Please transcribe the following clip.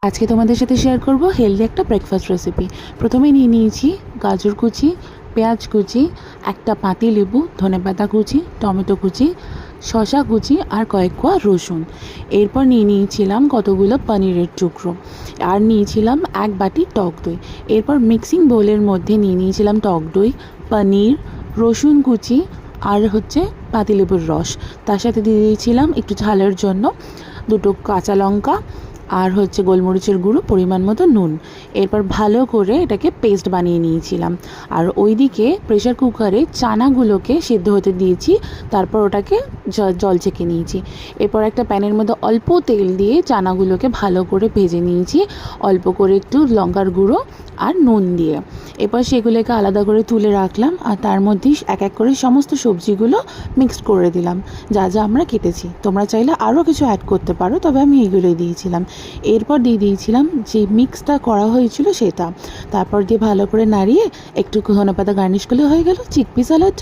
আজকে তোমাদের সাথে শেয়ার করব হেলদি একটা ব্রেকফাস্ট রেসিপি। প্রথমে নিয়ে নিয়েছি গাজর কুচি, পেঁয়াজ কুচি, একটা পাতি লেবু, ধনেপাতা কুচি, টমেটো কুচি, শসা কুচি আর কয়েক কোয়া রসুন। এরপর নিয়ে নিয়েছিলাম কতগুলো পনিরের টুকরো আর নিয়েছিলাম এক বাটি টক দই। এরপর মিক্সিং বোলের মধ্যে নিয়ে নিয়েছিলাম টক দই, পনির, রসুন কুচি আর পাতিলেবুর রস। তার সাথে দিয়ে দিয়েছিলাম একটু ঝালের জন্য দুটো কাঁচা লঙ্কা আর গোলমরিচের গুঁড়ো, পরিমাণ মতো নুন। এরপর ভালো করে এটাকে পেস্ট বানিয়ে নিয়েছিলাম। আর ওইদিকে প্রেশার কুকারে চানাগুলোকে সেদ্ধ হতে দিয়েছি, তারপর ওটাকে জল ছেঁকে নিয়েছি। এরপর একটা প্যানের মধ্যে অল্প তেল দিয়ে চানাগুলোকে ভালো করে ভেজে নিয়েছি, অল্প করে একটু লঙ্কার গুঁড়ো আর নুন দিয়ে। এরপর সেগুলোকে আলাদা করে তুলে রাখলাম আর তার মধ্যেই এক এক করে সমস্ত সবজিগুলো মিক্সড করে দিলাম, যা যা আমরা কেটেছি। তোমরা চাইলে আরও কিছু অ্যাড করতে পারো, তবে আমি এগুলোই দিয়েছিলাম। এরপর দিয়ে দিয়েছিলাম যে মিক্সটা করা হয়েছিল সেটা, তারপর দিয়ে ভালো করে নাড়িয়ে একটু ধনেপাতা গার্নিশ করলে হয়ে গেল চিকপি স্যালাড।